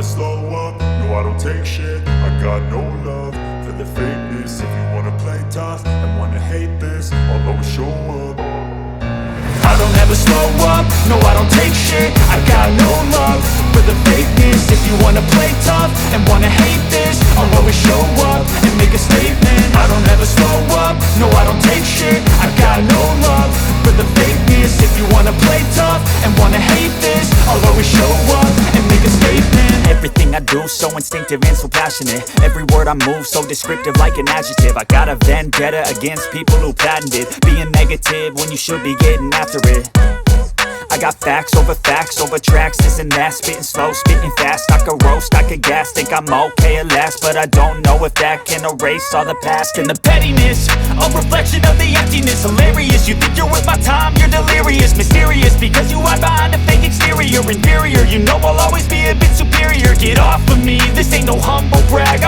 slow up, no I don't take shit. I got no love for the fakeness. If you wanna play tough and wanna hate this, I'll always show up. I don't ever slow up, no I don't take shit. I got no love for the fakeness. If you wanna play tough and wanna hate this, I'll always show up and make a statement. I don't ever slow up, no I don't take shit. I got no love for the fakeness. If you wanna play tough and wanna hate this, I'll always show up and make a statement. Everything I do so instinctive and so passionate. Every word I move so descriptive like an adjective. I got a vendetta against people who patented being negative when you should be getting after it. I got facts over tracks, this and that. Spitting slow, spitting fast. I could roast, I could gas. Think I'm okay at last, but I don't know if that can erase all the past. And the pettiness, a reflection of the emptiness. Hilarious, you think you're worth my time, you're delirious. Mysterious, because you hide behind a fake exterior. Inferior, you know I'll always be a bit superior. Get off of me, this ain't no humble brag.